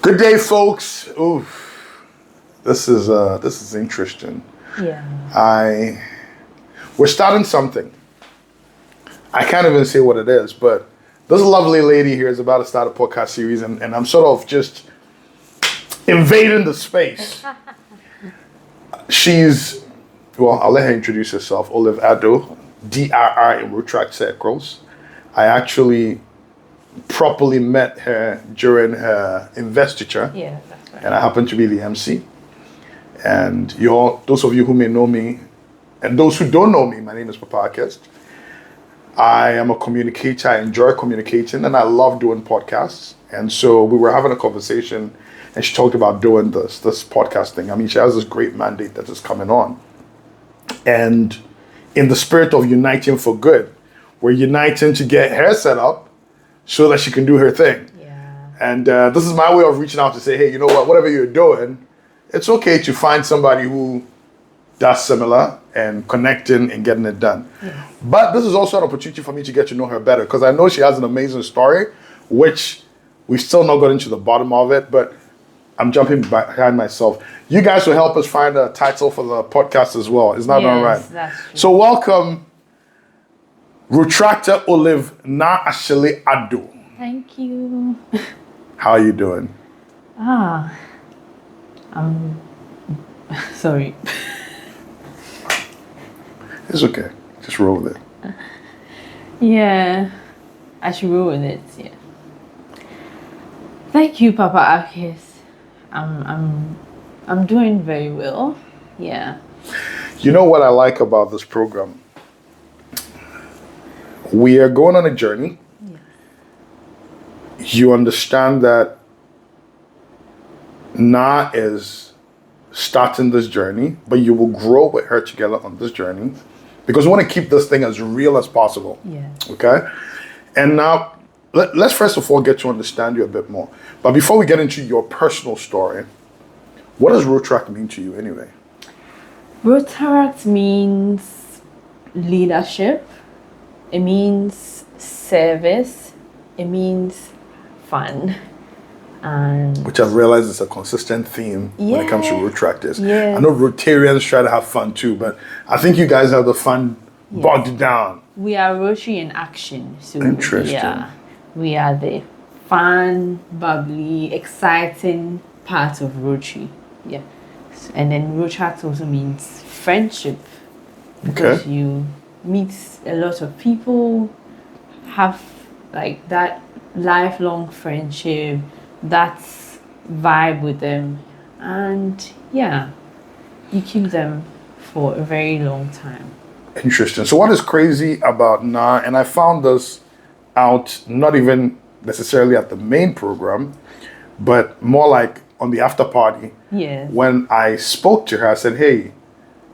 Good day, folks. Ooh, this is interesting. Yeah. We're starting something. I can't even say what it is, but this lovely lady here is about to start a podcast series, and I'm sort of just invading the space. I'll let her introduce herself. Olive Addo, DRR in Rotaract circles. I actually properly met her during her investiture. Yeah, that's right. And I happen to be the MC. And those of you who may know me, and those who don't know me, my name is Papakist. I am a communicator. I enjoy communicating, and I love doing podcasts. And so we were having a conversation, and she talked about doing this podcast thing. I mean, she has this great mandate that is coming on. And in the spirit of uniting for good, we're uniting to get her set up so that she can do her thing. Yeah. And this is my way of reaching out to say, hey, you know what, whatever you're doing, it's okay to find somebody who does similar and connecting and getting it done. Yes. But this is also an opportunity for me to get to know her better, because I know she has an amazing story, which we've still not got into the bottom of it, but I'm jumping behind myself. You guys will help us find a title for the podcast as well. Is that all right? That's true. So welcome, Retractor Olive na Asheley Addo. Thank you. How are you doing? I'm sorry. It's okay. Just roll with it. Yeah, I should roll with it. Yeah. Thank you, Papa Akis. I'm doing very well. Yeah. You know what I like about this program? We are going on a journey. Yeah. You understand that Na is starting this journey, but you will grow with her together on this journey, because we want to keep this thing as real as possible. Yeah. Okay? And now, let's first of all get to understand you a bit more. But before we get into your personal story, what does Rotaract mean to you anyway? Rotaract means leadership. It means service. It means fun. And Which I've realized is a consistent theme when it comes to Rotaractors. Yes. I know Rotarians try to have fun too, but I think you guys have the fun bogged down. we are Rotary in action. So Interesting. Yeah, we are the fun, bubbly, exciting part of Rotary. Yeah. And then Rotaract also means friendship. Because Okay. you meet a lot of people, have like that lifelong friendship, that vibe with them, and yeah, you keep them for a very long time. Interesting. So what is crazy about Na, and I found this out not even necessarily at the main program, but more like on the after party. Yes. When I spoke to her, I said, hey,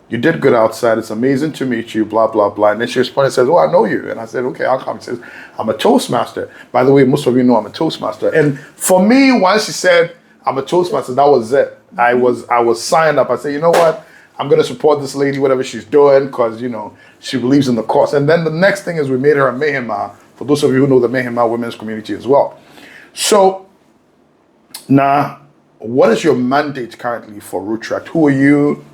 you did good outside. It's amazing to meet you, blah, blah, blah. And then she responded and says, oh, I know you. And I said, okay, I'll come. She says, I'm a Toastmaster. By the way, most of you know I'm a Toastmaster. And for me, once she said, I'm a Toastmaster, that was it. I was signed up. I said, you know what? I'm going to support this lady, whatever she's doing, because, you know, she believes in the cause. And then the next thing is we made her a Mehima, for those of you who know the Mehima women's community as well. So, now, what is your mandate currently for Rotaract? Who are you?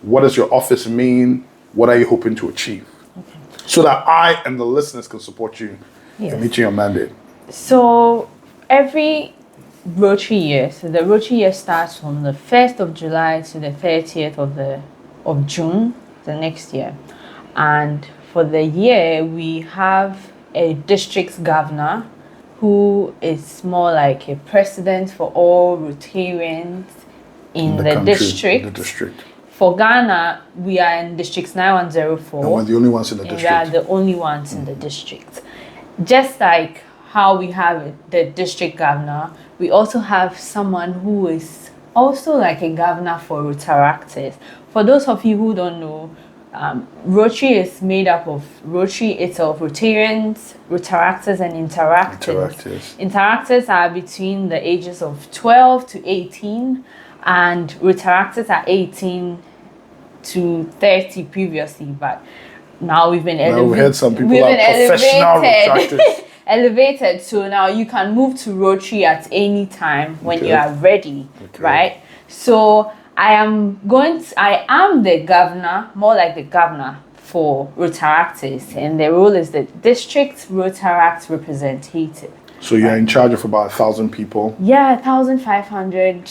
What does your office mean? What are you hoping to achieve? Okay. So that I and the listeners can support you in meeting your mandate. So every Rotary Year, so the Rotary Year starts from the 1st of July to the 30th of June, the next year. And for the year, we have a district governor who is more like a president for all Rotarians in the district. For Ghana, we are in districts 9104. And we're the only ones in the and district. we are the only ones in the district. Just like how we have the district governor, we also have someone who is also like a governor for Rotaractors. For those of you who don't know, Rotary is made up of Rotary itself, Rotarians, Rotaractors, and Interactors. Interactors are between the ages of 12 to 18, and Rotaractors are 18 to 30 previously, but now we've been elevated. Now we had some people are professional Rotaractors. elevated, so now you can move to Rotary at any time when Okay. you are ready, Okay. right? So I am the governor, more like the governor for Rotaractors, and the role is the District Rotaract Representative. So you're in charge of about 1,000 people. Yeah, 1,500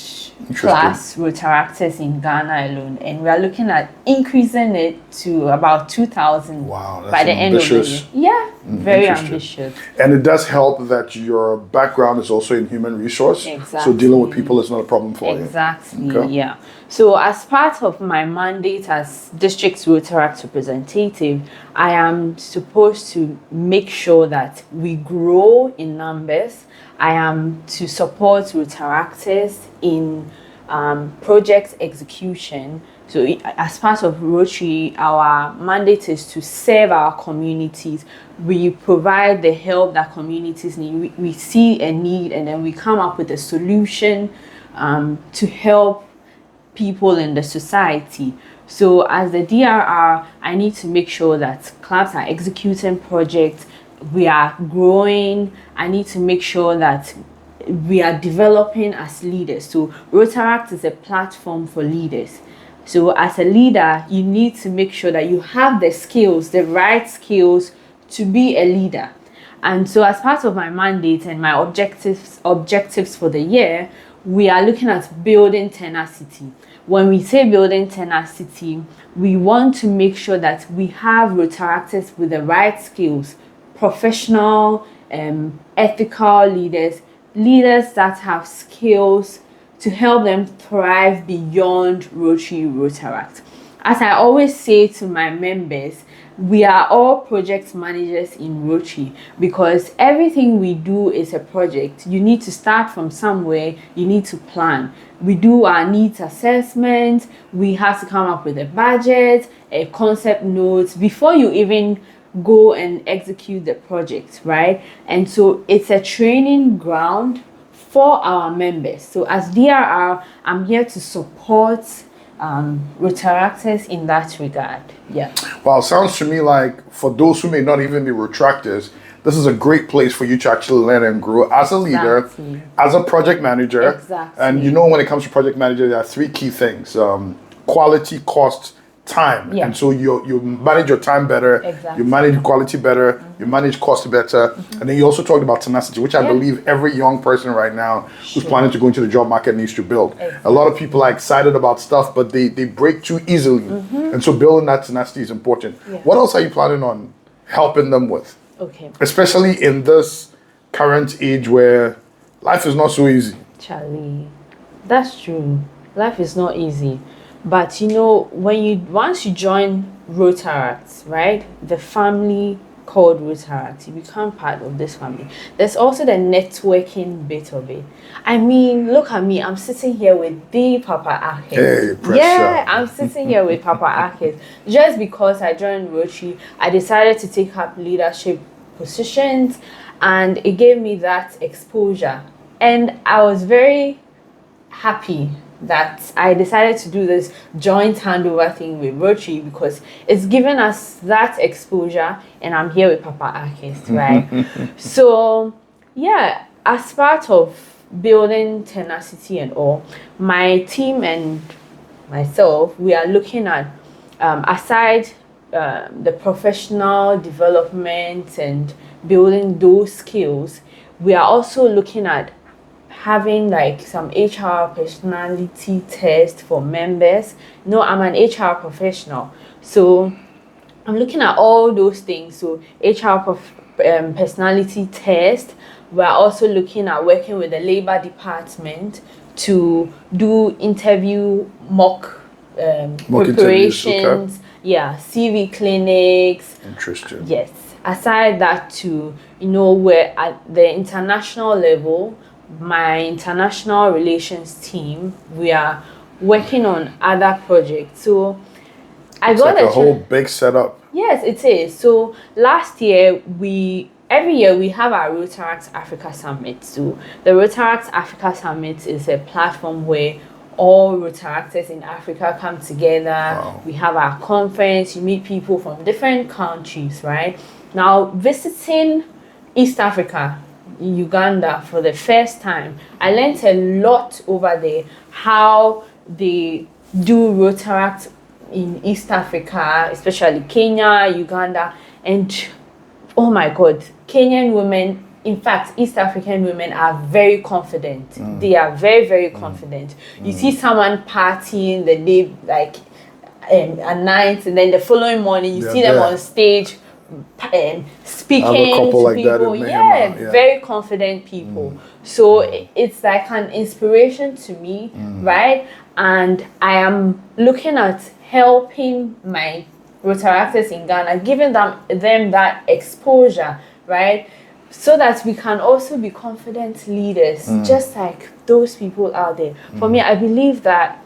plus Rotaractors in Ghana alone, and we are looking at increasing it to about 2,000 Wow, that's by the end of the ambitious. year. Yeah, very Interesting. ambitious. And it does help that your background is also in human resource. Exactly. So dealing with people is not a problem for you. Exactly, Okay. yeah. So as part of my mandate as District Rotaract Representative, I am supposed to make sure that we grow in numbers. I am to support Rotaractors in project execution. So as part of Rotary, our mandate is to serve our communities. We provide the help that communities need. We see a need, and then we come up with a solution to help people in the society. So as the DRR, I need to make sure that clubs are executing projects, we are growing. I need to make sure that we are developing as leaders. So Rotaract is a platform for leaders. So as a leader, you need to make sure that you have the skills, the right skills to be a leader. And so as part of my mandate and my objectives for the year, we are looking at building tenacity. When we say building tenacity, we want to make sure that we have Rotaractors with the right skills, professional, ethical leaders that have skills to help them thrive beyond Rotary Rotaract. As I always say to my members, we are all project managers in Rotary, because everything we do is a project. You need to start from somewhere, you need to plan. We do our needs assessment, we have to come up with a budget, a concept notes before you even go and execute the project, right? And so it's a training ground for our members. So as DRR, I'm here to support Rotaractors in that regard. Yeah. Well, it sounds to me like for those who may not even be retractors, this is a great place for you to actually learn and grow as a leader, Exactly. as a project manager. Exactly. And you know, when it comes to project manager, there are three key things: quality, cost, time. Yeah. And so you manage your time better, Exactly. you manage quality better, you manage cost better, and then you also talked about tenacity, which I Yeah. believe every young person right now who's Sure. planning to go into the job market needs to build. Exactly. A lot of people are excited about stuff, but they break too easily, and so building that tenacity is important. Yeah. What else are you planning on helping them with, Okay. especially in this current age where life is not so easy? Charlie, that's true. Life is not easy. But you know, once you join Rotaract, right? The family called Rotaract, you become part of this family. There's also the networking bit of it. I mean, look at me. I'm sitting here with the Papa Akis. Hey, pressure. Yeah, I'm sitting here with Papa Akis. Just because I joined Rotary, I decided to take up leadership positions, and it gave me that exposure. And I was very happy that I decided to do this joint handover thing with Rotary, because it's given us that exposure, and I'm here with Papa Akis, right? So yeah, as part of building tenacity and all, my team and myself, we are looking at aside the professional development and building those skills, we are also looking at having like some HR personality test for members. No, I'm an HR professional, so I'm looking at all those things. So HR personality test. We're also looking at working with the labor department to do interview mock interviews, preparations. okay. Yeah, CV clinics. Interesting. Yes. Aside that, to we're at the international level. My international relations team, we are working on other projects. So It's like a whole big setup. Yes, it is. So last year, every year we have our Rotaract Africa Summit. So the Rotaract Africa Summit is a platform where all Rotaractors in Africa come together. Wow. We have our conference. You meet people from different countries, right? Now, visiting East Africa, Uganda, for the first time. I learned a lot over there, how they do Rotaract in East Africa, especially Kenya, Uganda, and oh my God, Kenyan women, in fact, East African women are very confident. They are very, very confident. You see someone partying the day, like at night, and then the following morning, you They're see them there. on stage speaking I have a couple to like that people. in Myanmar, yeah. Very confident people. So it's like an inspiration to me, right? And I am looking at helping my Rotaractors in Ghana, giving them that exposure, right? So that we can also be confident leaders, just like those people out there. For me, I believe that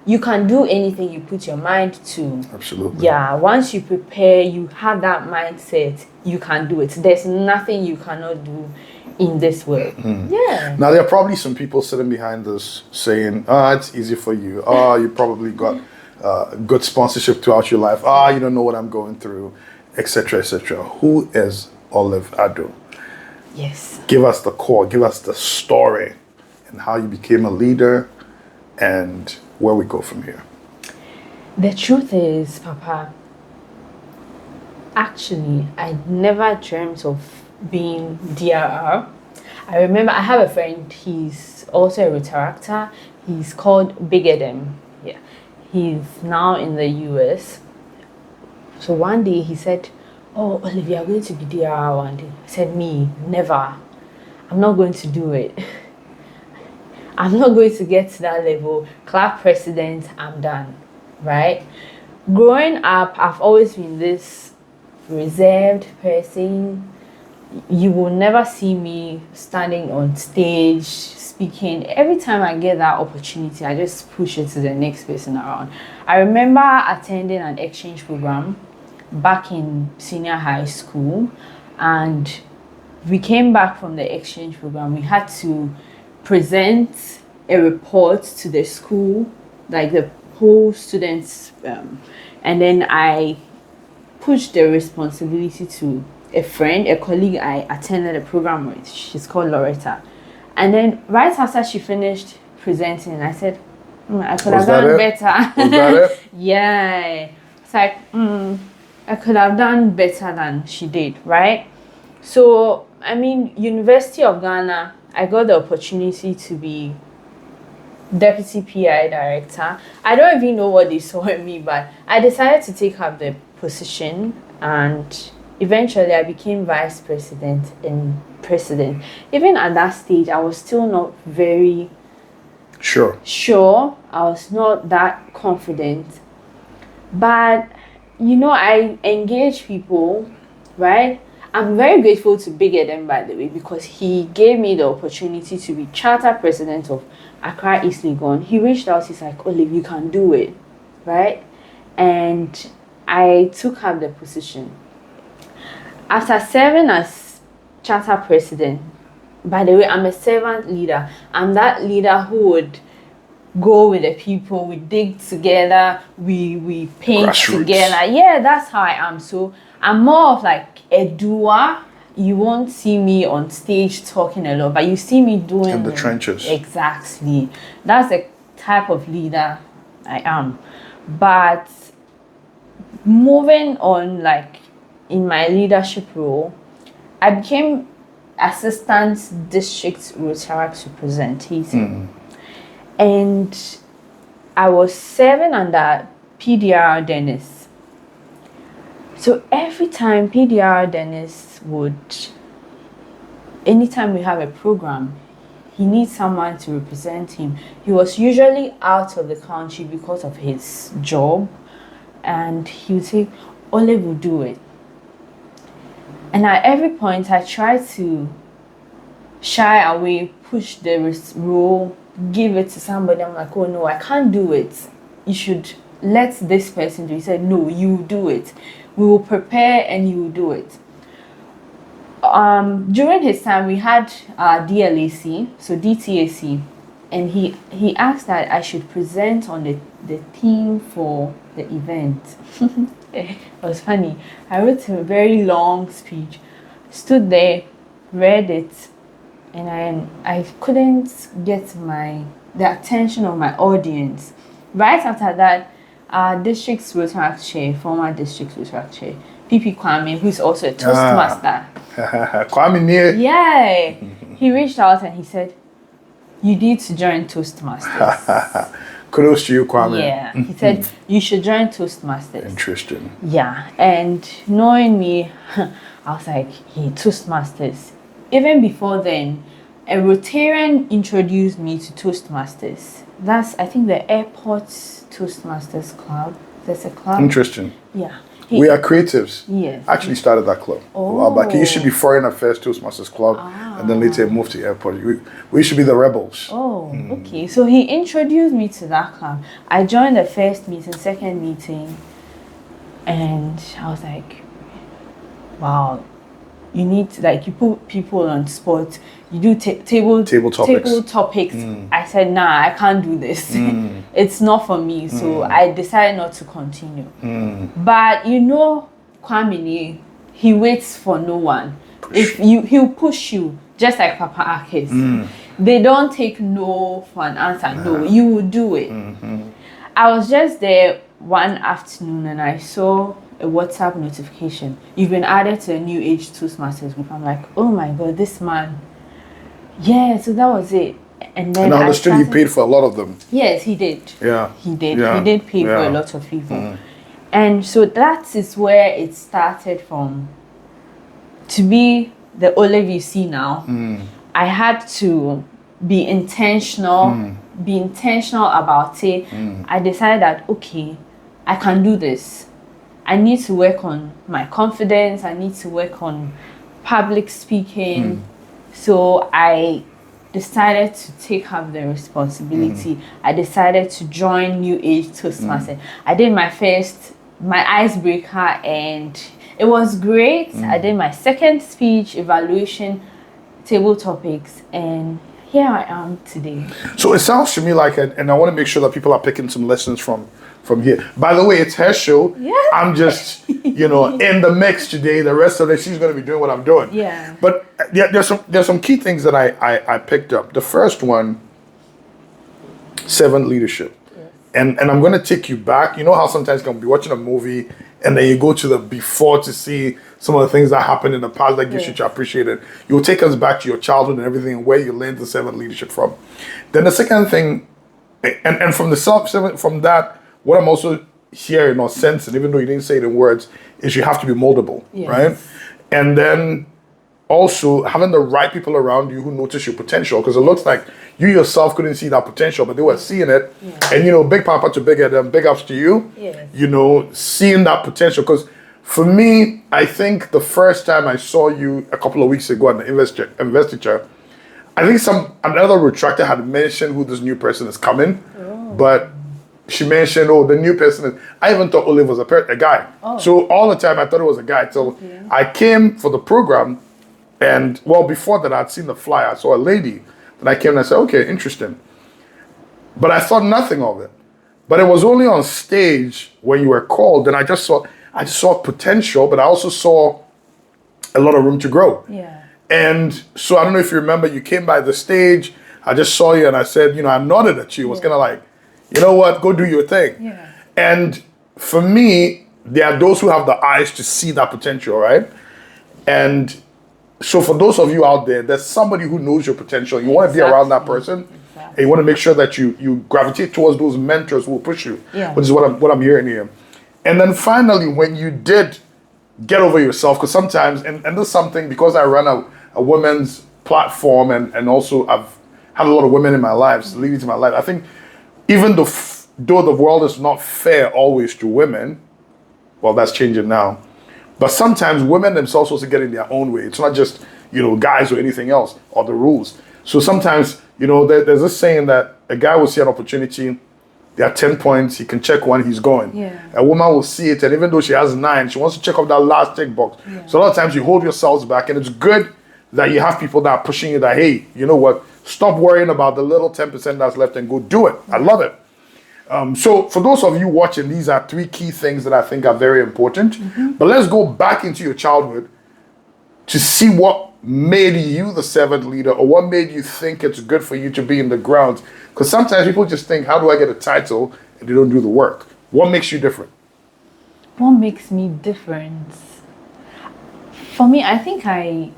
you can do anything you put your mind to. Absolutely. Yeah, once you prepare, you have that mindset, you can do it. There's nothing you cannot do in this world. Yeah. Now, there are probably some people sitting behind us saying, it's easy for you. You probably got good sponsorship throughout your life. You don't know what I'm going through, etc., etc. Who is Olive Addo? Yes. Give us the core, give us the story and how you became a leader and where we go from here. The truth is, Papa, actually, I never dreamt of being DRR. I remember I have a friend, he's also a Rotaractor. He's called Big Adam. Yeah. He's now in the US. So one day he said, "Oh, Olivia, I'm going to be DRR one day." I said, "Me, never. I'm not going to do it. I'm not going to get to that level. Club president, I'm done." Right? Growing up, I've always been this reserved person. You will never see me standing on stage speaking. Every time I get that opportunity, I just push it to the next person around. I remember attending an exchange program back in senior high school, and we came back from the exchange program. We had to present a report to the school, like the whole students, and then I pushed the responsibility to a friend, a colleague I attended a program with. She's called Loretta. And then right after she finished presenting, I said, I could have done better. Was that it? Yeah. It's like, I could have done better than she did, right? So, I mean, University of Ghana, I got the opportunity to be deputy PI director. I don't even know what they saw in me, but I decided to take up the position, and eventually I became vice president and president. Even at that stage, I was still not very sure. I was not that confident. But, you know, I engage people, right? I'm very grateful to Big Eden, by the way, because he gave me the opportunity to be charter president of Accra East Legon. He reached out, he's like, Olive, you can do it, right? And I took up the position. After serving as charter president, by the way, I'm a servant leader. I'm that leader who would go with the people, we dig together, we paint together. Yeah, that's how I am. So I'm more of like a doer. You won't see me on stage talking a lot, but you see me doing in the trenches. Exactly. That's the type of leader I am. But moving on, like in my leadership role, I became assistant district Rotaract representative. And I was serving under PDR Dennis. So every time PDR Dennis would, anytime we have a program, he needs someone to represent him. He was usually out of the country because of his job, and he would say, Olive will do it. And at every point, I tried to shy away, push the role, give it to somebody. I'm like, oh no, I can't do it. You should let this person do it. He said, no, you do it. We will prepare and you will do it. During his time, we had DLAC, so DTAC, and he asked that I should present on the theme for the event. It was funny. I wrote a very long speech, stood there, read it, and I couldn't get the attention of my audience. Right after that, our district's Rotaract chair, former district Rotaract chair, PP Kwame, who's also a Toastmaster. Kwame near. Yeah, he reached out and he said, "You need to join Toastmasters." Kudos to you, Kwame. Yeah, he said you should join Toastmasters. Interesting. Yeah, and knowing me, I was like, "Hey, Toastmasters." Even before then, a Rotarian introduced me to Toastmasters. That's, I think, the airport Toastmasters club. There's a club. Interesting. Yeah. We are creatives. Yes. I actually started that club a while back. It used to be Foreign Affairs Toastmasters Club, and then later it moved to Airport. We used to be the rebels. Oh, okay. So he introduced me to that club. I joined the first meeting, second meeting, and I was like, wow, you need to, like, you put people on spot. You do table topics. I said, nah, I can't do this. It's not for me. So I decided not to continue. But you know, Kwame, he waits for no one. He'll push you, just like Papa Akis. They don't take no for an answer. No, you will do it. I was just there one afternoon and I saw a WhatsApp notification. You've been added to a new age Toastmasters group. I'm like, oh my God, this man. Yeah, so that was it. And then I understood he paid for a lot of them. Yes, he did. Yeah. He did. Yeah. He did pay for a lot of people. And so that is where it started from. To be the Olive you see now, I had to be intentional, about it. I decided that, okay, I can do this. I need to work on my confidence. I need to work on public speaking. So I decided to take up the responsibility. I decided to join New Age Toastmasters. I did my icebreaker and it was great. I did my second speech, evaluation, table topics, and here I am today. So it sounds to me like, and I want to make sure that people are picking some lessons from here. By the way, it's her show. Yeah. I'm just, in the mix today. The rest of it, she's going to be doing what I'm doing. Yeah. But there's some key things that I picked up. The first one, servant leadership. Yes. And I'm going to take you back. You know how sometimes you can be watching a movie and then you go to the before to see some of the things that happened in the past that gets you to appreciate it. You'll take us back to your childhood and everything and where you learned the servant leadership from. Then the second thing, and from that, what I'm also hearing or sensing, even though you didn't say it in words, is you have to be moldable, right? And then also having the right people around you who notice your potential, because it looks like you yourself couldn't see that potential, but they were seeing it. And big papa to big head and big ups to you, seeing that potential. Because for me, I think the first time I saw you a couple of weeks ago at the investiture, I think another retractor had mentioned who this new person is coming, but she mentioned, the new person is, I even thought Olive was a guy. So all the time I thought it was a guy. So I came for the program, and before that I'd seen the flyer. I saw a lady. Then I came and I said, okay, interesting. But I thought nothing of it. But it was only on stage when you were called, and I just saw potential, but I also saw a lot of room to grow. Yeah. And so I don't know if you remember, you came by the stage, I just saw you and I said, I nodded at you. It was kind of like, you know what, go do your thing. Yeah. And for me, there are those who have the eyes to see that potential, right? And so for those of you out there, there's somebody who knows your potential. You want to be around that person, and you want to make sure that you gravitate towards those mentors who will push you, which is what I'm hearing here. And then finally, when you did get over yourself, because sometimes, and this is something, because I run a women's platform and also I've had a lot of women in my life, leading to my life, I think even though the world is not fair always to women, that's changing now. But sometimes women themselves also get in their own way. It's not just, guys or anything else or the rules. So sometimes, there's this saying that a guy will see an opportunity, there are 10 points, he can check one, he's going. Yeah. A woman will see it, and even though she has 9, she wants to check off that last check box. Yeah. So a lot of times you hold yourselves back, and it's good that you have people that are pushing you that, hey, you know what, stop worrying about the little 10% that's left and go do it. I love it. So for those of you watching, these are 3 key things that I think are very important. But let's go back into your childhood to see what made you the servant leader, or what made you think it's good for you to be in the grounds? Because sometimes people just think, how do I get a title, and they don't do the work. What makes you different? What makes me different? For me, I think I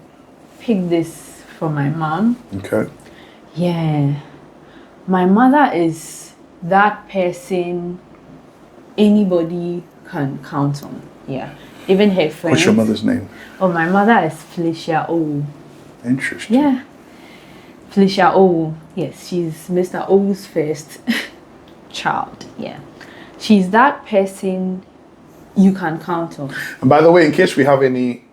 picked this from my mom. Okay. Yeah. My mother is that person anybody can count on. Yeah. Even her friends. What's your mother's name? Oh, my mother is Felicia O. Interesting. Yeah. Felicia O. Yes, she's Mr. O's first child. Yeah. She's that person you can count on. And by the way, in case we have any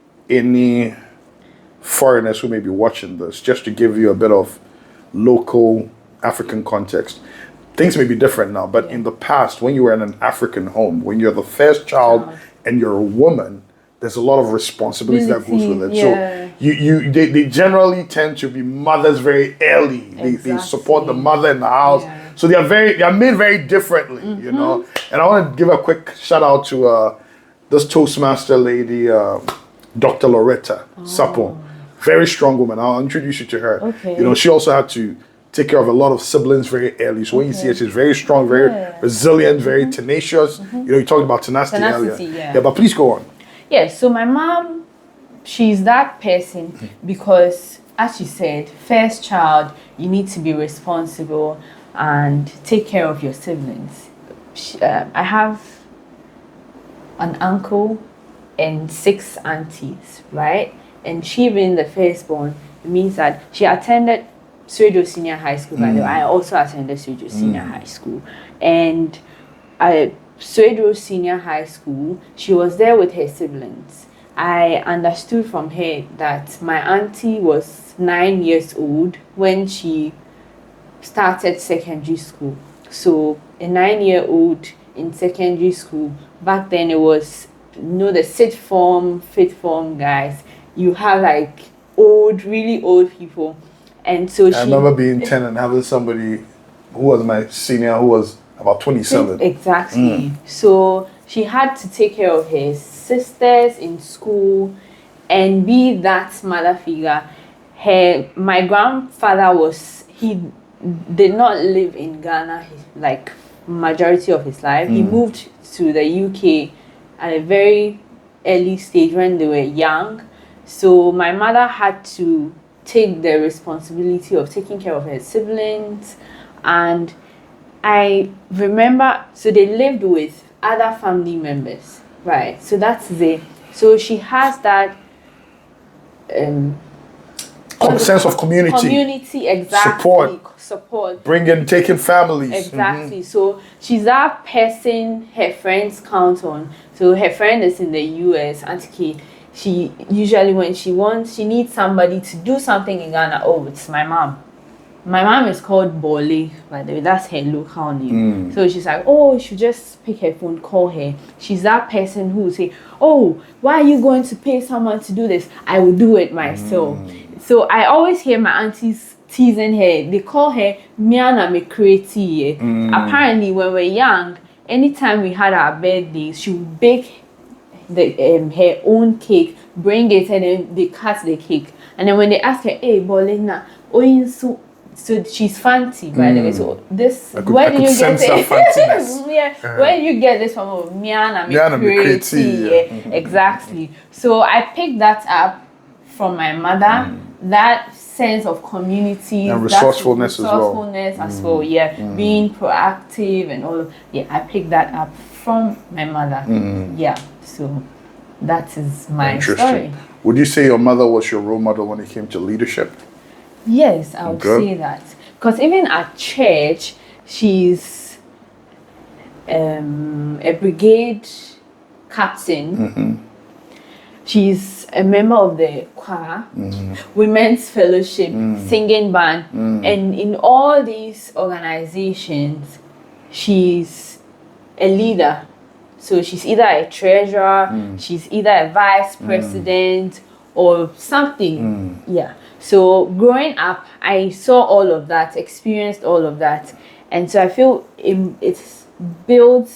foreigners who may be watching this, just to give you a bit of local African context, things may be different now, but in the past, when you were in an African home, when you're the first child and you're a woman, there's a lot of responsibility that goes with it. Yeah. So they generally tend to be mothers very early. They support the mother in the house. Yeah. So they are made very differently, you know. And I want to give a quick shout out to this Toastmaster lady, Dr. Loretta Sapon. Very strong woman. I'll introduce you to her. Okay. You know, she also had to take care of a lot of siblings very early. So when you see her, she's very strong, very resilient, very tenacious. You know, you talked about tenacity earlier. Yeah, but please go on. Yeah, so my mom, she's that person because, as you said, first child, you need to be responsible and take care of your siblings. I have an uncle and 6 aunties, right? And she being the firstborn, it means that she attended Suedo Senior High School, by the way. I also attended Suedo Senior High School. And at Suedo Senior High School, she was there with her siblings. I understood from her that my auntie was 9 years old when she started secondary school. So a 9-year-old in secondary school, back then it was, you know, the sixth form, fifth form guys. You have like really old people. And so I remember being 10 and having somebody who was my senior who was about 27. Exactly. So she had to take care of her sisters in school and be that mother figure. My grandfather he did not live in Ghana like majority of his life. He moved to the UK at a very early stage when they were young. So my mother had to take the responsibility of taking care of her siblings. And I remember, so they lived with other family members, right? So so she has that sense of community. Exactly. Support. Taking families. Exactly. So she's that person her friends count on. So her friend is in the US, Auntie Kay. She usually, when she needs somebody to do something in Ghana, oh, it's my mom. My mom is called Bole, by the way, that's her local name. So she's like, oh, you should just pick her phone, call her. She's that person who will say, oh, why are you going to pay someone to do this? I will do it myself. So I always hear my aunties teasing her. They call her Miana Mekreti. Apparently, when we're young, anytime we had our birthdays, she would bake her own cake, bring it, and then they cut the cake. And then when they ask her, hey, Bolena, so she's fancy, by the way. So this, where do you get it? Where do you get this from? Oh, Miana Mekreti. Exactly. So I picked that up from my mother. That sense of community and resourcefulness as well. Yeah, being proactive and all. I picked that up from my mother. Yeah, so that is my story. Would you say your mother was your role model when it came to leadership? Yes, I would say that. Because even at church, she's a brigade captain. She's a member of the choir, women's fellowship, singing band, and in all these organizations, she's a leader. So she's either a treasurer, she's either a vice president or something. Yeah. So growing up, I saw all of that, experienced all of that, and so I feel it's built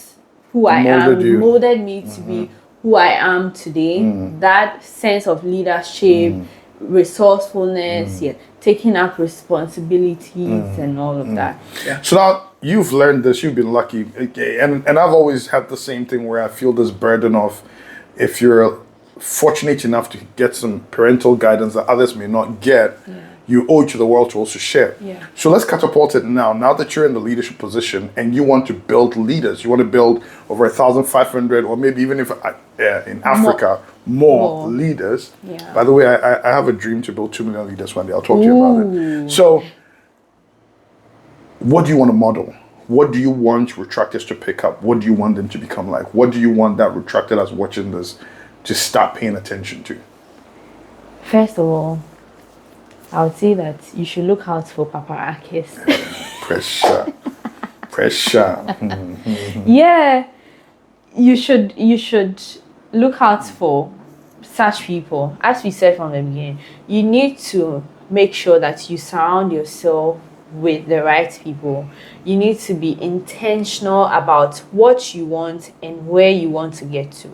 who I am, molded me to be who I am today. That sense of leadership, resourcefulness, yeah, taking up responsibilities and all of that. Yeah. So now you've learned this, you've been lucky. Okay, and I've always had the same thing where I feel this burden of, if you're fortunate enough to get some parental guidance that others may not get, you owe it to the world to also share. Yeah. So let's catapult it now. Now that you're in the leadership position and you want to build leaders, you want to build over 1,500, or maybe even if in Africa, more leaders. Yeah. By the way, I have a dream to build 2 million leaders one day. I'll talk to you about it. So what do you want to model? What do you want retractors to pick up? What do you want them to become like? What do you want that retractor that's watching this to start paying attention to? First of all, I would say that you should look out for paparazzi. Pressure. Yeah, you should look out for such people. As we said from the beginning, you need to make sure that you surround yourself with the right people. You need to be intentional about what you want and where you want to get to.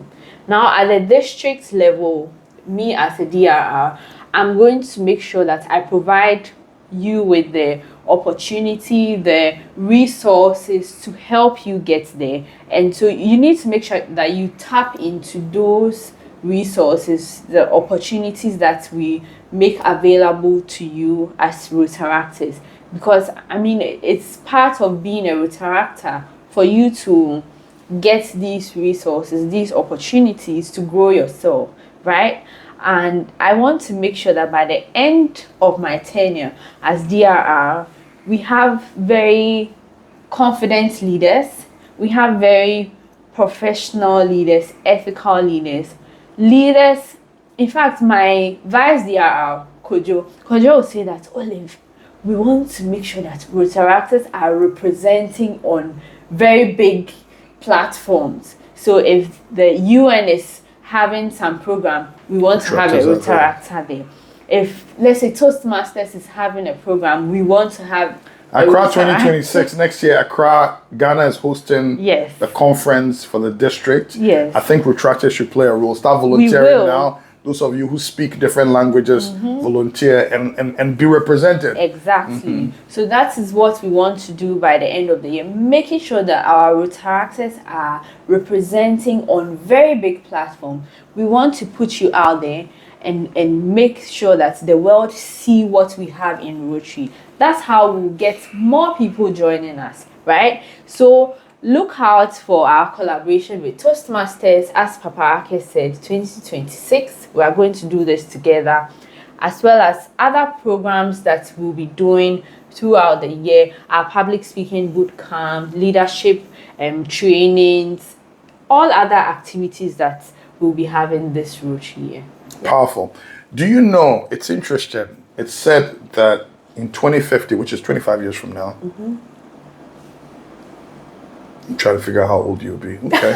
Now, at the district level, me as a DRR, I'm going to make sure that I provide you with the opportunity, the resources to help you get there. And so you need to make sure that you tap into those resources, the opportunities that we make available to you as Rotaractors. Because, I mean, it's part of being a Rotaractor for you to get these resources, these opportunities to grow yourself, right? And I want to make sure that by the end of my tenure as DRR, we have very confident leaders, we have very professional leaders, ethical leaders. In fact, my vice DRR, Kojo will say that, Olive, we want to make sure that Rotaractors are representing on very big platforms. So if the UN is having some program, we want to have a Rotaractor there. If, let's say, Toastmasters is having a program, we want to have Accra 2026 next year. Accra, Ghana is hosting the conference for the district. Yes. I think Retractors should play a role. Start volunteering now. Those of you who speak different languages, volunteer and be represented. Exactly. So that is what we want to do by the end of the year, making sure that our Rotaractors are representing on very big platform. We want to put you out there and make sure that the world see what we have in Rotary. That's how we'll get more people joining us, right? So look out for our collaboration with Toastmasters. As Papa Ake said, 2026, we are going to do this together, as well as other programs that we'll be doing throughout the year, our public speaking boot camp, leadership trainings, all other activities that we'll be having this Rotary year. Powerful. Do you know, it's interesting, it's said that in 2050, which is 25 years from now, I'm trying to figure out how old you'll be. Okay.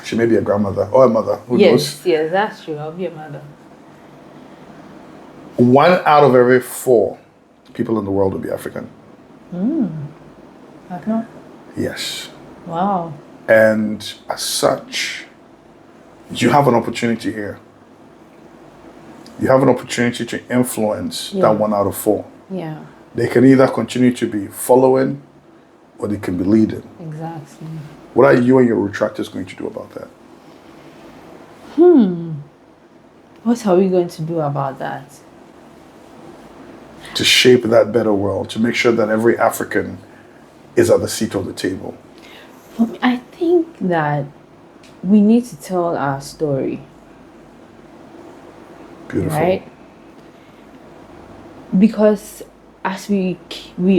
She may be a grandmother or a mother. Who knows? Yes, that's true. I'll be a mother. 1 out of every 4 people in the world will be African. I've not. Yes. Wow. And as such, you have an opportunity here. You have an opportunity to influence that 1 out of 4. Yeah. They can either continue to be following or they can be leading. Exactly. What are you and your Retractors going to do about that? What are we going to do about that? To shape that better world, to make sure that every African is at the seat of the table. For me, I think that we need to tell our story. Beautiful. Right? Because as we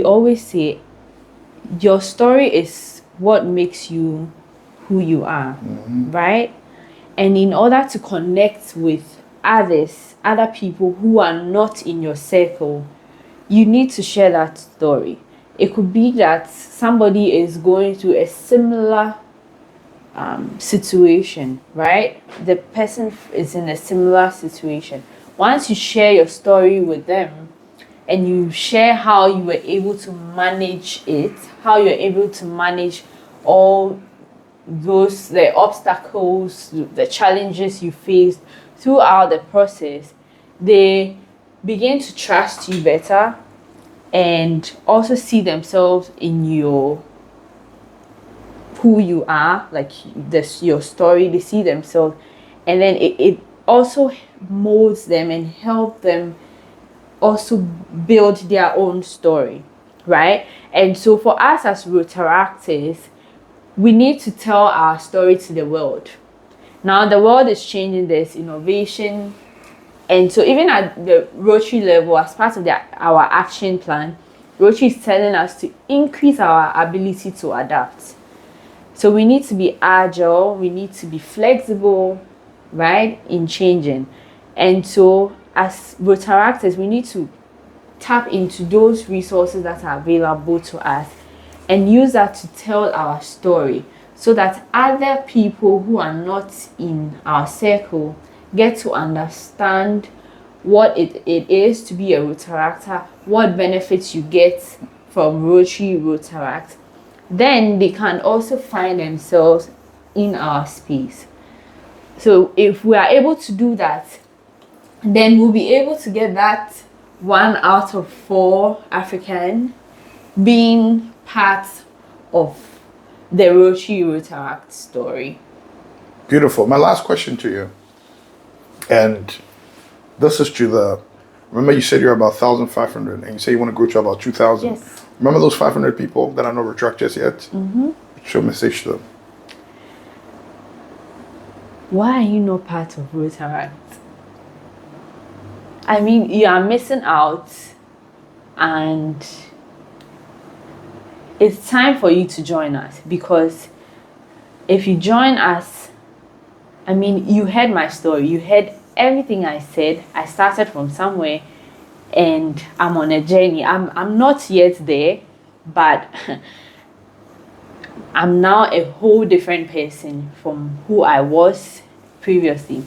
always say, your story is what makes you who you are, right? And in order to connect with other people who are not in your circle, you need to share that story. It could be that somebody is going through a similar situation, right? The person is in a similar situation. Once you share your story with them and you share how you were able to manage it, how you're able to manage all those, the obstacles, the challenges you faced throughout the process, they begin to trust you better and also see themselves in who you are, like this your story. They see themselves, and then it also molds them and help them also build their own story, right? And so for us as Rotaractors, we need to tell our story to the world. Now the world is changing, there's innovation, and so even at the Rotary level, as part of our action plan, Rotary is telling us to increase our ability to adapt. So we need to be agile, we need to be flexible, right, in changing. And so as Rotaractors, we need to tap into those resources that are available to us and use that to tell our story, so that other people who are not in our circle get to understand what it is to be a Rotaractor, what benefits you get from Rotary Rotaract. Then they can also find themselves in our space. So if we are able to do that, then we'll be able to get that 1 out of 4 African being part of the Rotary Rotaract story. Beautiful. My last question to you, and this is to remember you said you're about 1,500 and you say you want to grow to about 2,000. Yes. Remember those 500 people that are not Rotaractors yet? Mm-hmm. Show a message to them. Why are you not part of Rotaract? I mean, you are missing out, and it's time for you to join us, because if you join us, I mean, you heard my story, you heard everything I said. I started from somewhere and I'm on a journey. I'm not yet there, but I'm now a whole different person from who I was previously.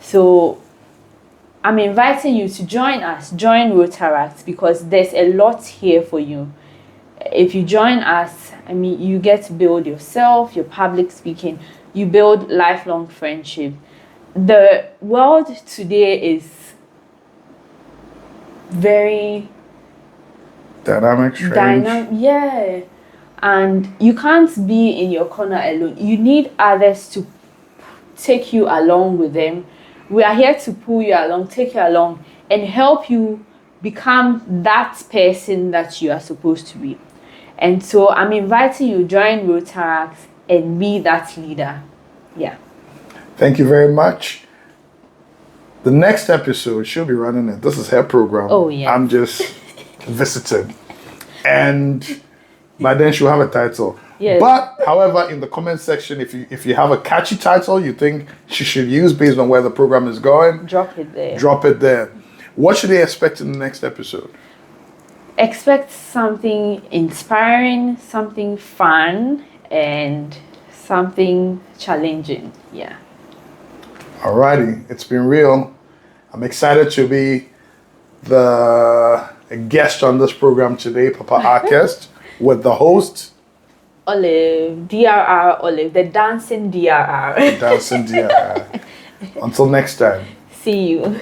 So I'm inviting you to join us, join Rotaract, because there's a lot here for you. If you join us, I mean, you get to build yourself, your public speaking, you build lifelong friendship. The world today is very Dynamic, strange. yeah, and you can't be in your corner alone. You need others to take you along with them. We are here to pull you along, take you along, and help you become that person that you are supposed to be. And so I'm inviting you to join Rotaract and be that leader. Yeah. Thank you very much. The next episode, she'll be running it. This is her program. Oh, yeah. I'm just visiting. And by then she'll have a title. Yes. But, however, in the comment section, if you have a catchy title you think she should use based on where the program is going, Drop it there. drop it there. What should they expect in the next episode? Expect something inspiring, something fun, and something challenging. Yeah. Alrighty, it's been real. I'm excited to be the guest on this program today, Papa Archest, with the host, Olive, DRR Olive, the dancing DRR. Dancing DRR. Until next time. See you.